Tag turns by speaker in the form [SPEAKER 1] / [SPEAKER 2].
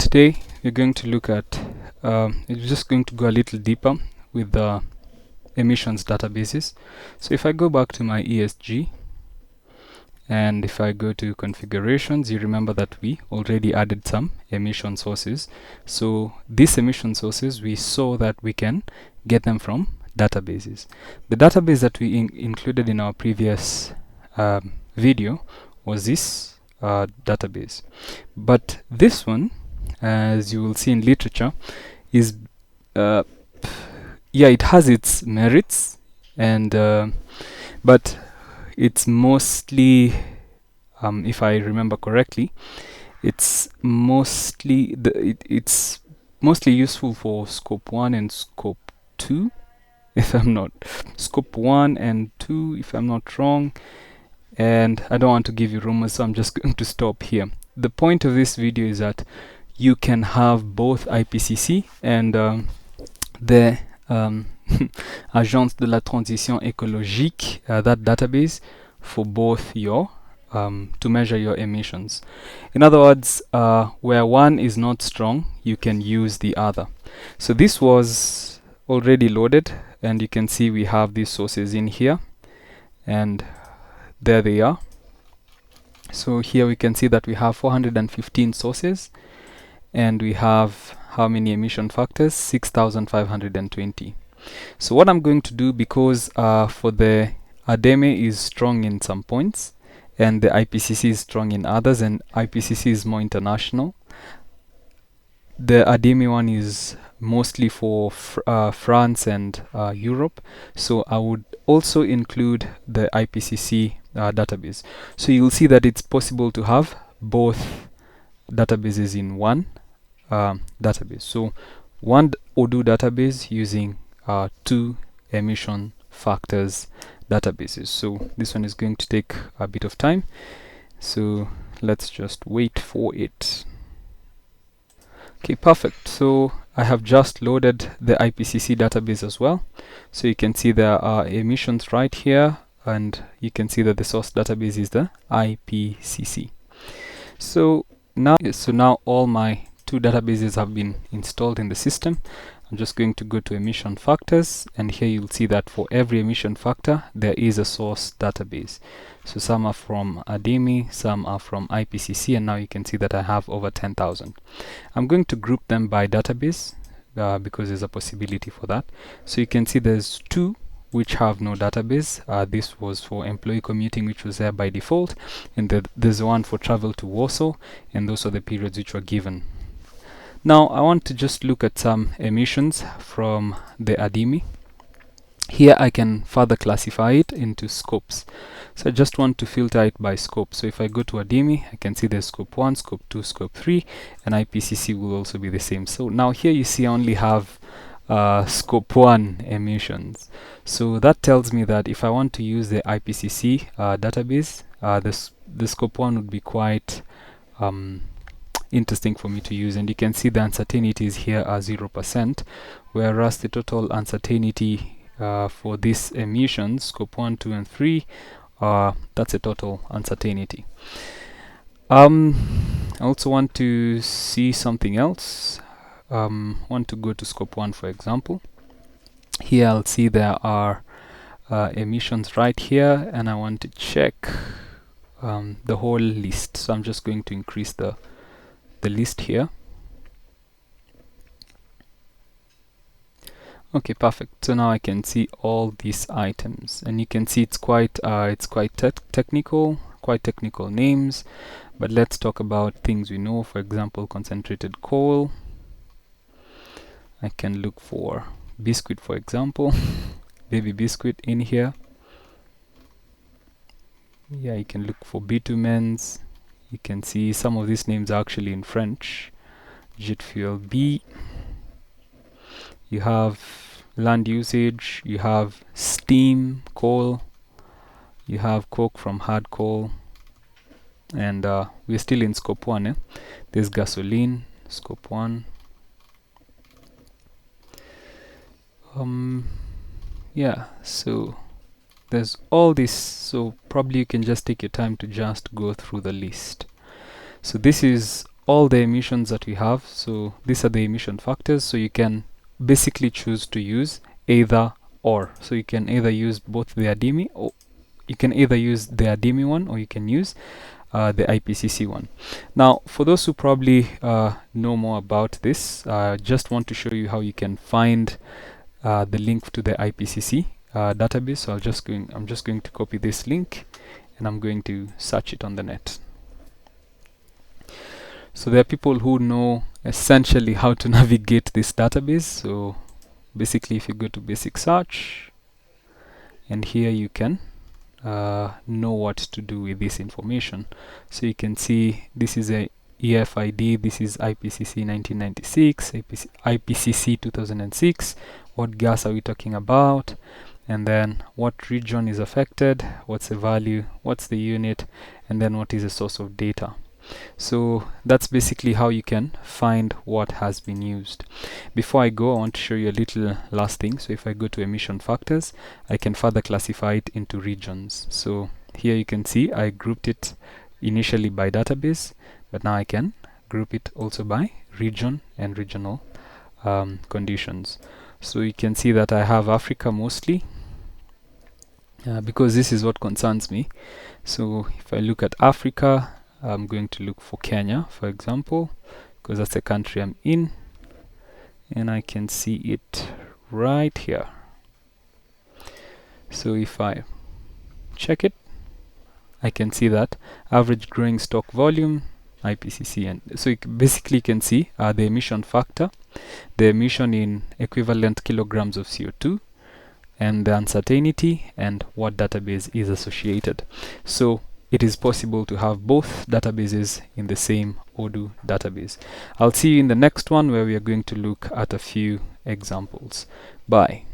[SPEAKER 1] today we're going to look at, we're just going to go a little deeper with the emissions databases. So if I go back to my ESG and if I go to configurations, you remember that we already added some emission sources. So these emission sources, we saw that we can get them from databases. The database that we included in our previous video was this database, but this one, as you will see in literature, is yeah, it has its merits, and but it's mostly, if I remember correctly, it's mostly it's mostly useful for scope 1 and scope 2, if I'm not scope 1 and 2, if I'm not wrong. And I don't want to give you rumors, so I'm just going to stop here. The point of this video is that you can have both IPCC and the Agence de la Transition Écologique, that database, for both your to measure your emissions. In other words, where one is not strong, you can use the other. So this was already loaded, and you can see we have these sources in here, and there they are. So here we can see that we have 415 sources, and we have how many emission factors? 6,520. So what I'm going to do, because for the ADEME is strong in some points and the IPCC is strong in others, and IPCC is more international, the ADEME one is mostly for France and Europe, so I would also include the IPCC database. So you'll see that it's possible to have both databases in one database. So one ODO database using two emission factors databases. So this one is going to take a bit of time, so let's just wait for it. Okay, perfect. So I have just loaded the IPCC database as well. So you can see there are emissions right here, and you can see that the source database is the IPCC. So now all my two databases have been installed in the system. I'm just going to go to emission factors, and here you'll see that for every emission factor there is a source database. So some are from ADEME, some are from IPCC, and now you can see that I have over 10,000. I'm going to group them by database because there's a possibility for that. So you can see there's two which have no database. This was for employee commuting, which was there by default, and there's one for travel to Warsaw, and those are the periods which were given. Now I want to just look at some emissions from the ADEME. Here I can further classify it into scopes. So I just want to filter it by scope. So if I go to ADEME, I can see there's scope 1, scope 2, scope 3, and IPCC will also be the same. So now here you see I only have scope 1 emissions. So that tells me that if I want to use the IPCC database, the scope 1 would be quite interesting for me to use. And you can see the uncertainties here are 0%, whereas the total uncertainty for these emissions, scope 1, 2, and 3, that's a total uncertainty. I also want to see something else. Want to go to scope 1, for example. Here I'll see there are emissions right here, and I want to check the whole list. So I'm just going to increase the list here. Okay, perfect. So now I can see all these items, and you can see it's quite technical, quite technical names. But let's talk about things we know. For example, concentrated coal. I can look for biscuit, for example, baby biscuit in here. Yeah, you can look for bitumens. You can see some of these names are actually in French. Jet fuel B. You have land usage, you have steam coal, you have coke from hard coal, and we're still in scope 1. There's gasoline, scope 1. Yeah, so there's all this, so probably you can just take your time to just go through the list. So this is all the emissions that we have. So these are the emission factors. So you can basically choose to use either or. So you can either use both the ADIMI, or you can either use the ADIMI one, or you can use the IPCC one. Now, for those who probably know more about this, I just want to show you how you can find the link to the IPCC database. So I'm just going to copy this link, and I'm going to search it on the net. So there are people who know essentially how to navigate this database. So basically, if you go to basic search, and here you can know what to do with this information. So you can see this is a EFID, this is IPCC 1996, IPCC 2006, what gas are we talking about, and then what region is affected, what's the value, what's the unit, and then what is the source of data. So that's basically how you can find what has been used. Before I go, I want to show you a little last thing. So if I go to emission factors, I can further classify it into regions. So here you can see I grouped it initially by database, but now I can group it also by region and regional conditions. So you can see that I have Africa mostly, because this is what concerns me. So if I look at Africa, I'm going to look for Kenya, for example, because that's the country I'm in, and I can see it right here. So if I check it, I can see that average growing stock volume, IPCC, and so you basically can see the emission factor, the emission in equivalent kilograms of CO2, and the uncertainty, and what database is associated. So it is possible to have both databases in the same Odoo database. I'll see you in the next one, where we are going to look at a few examples. Bye.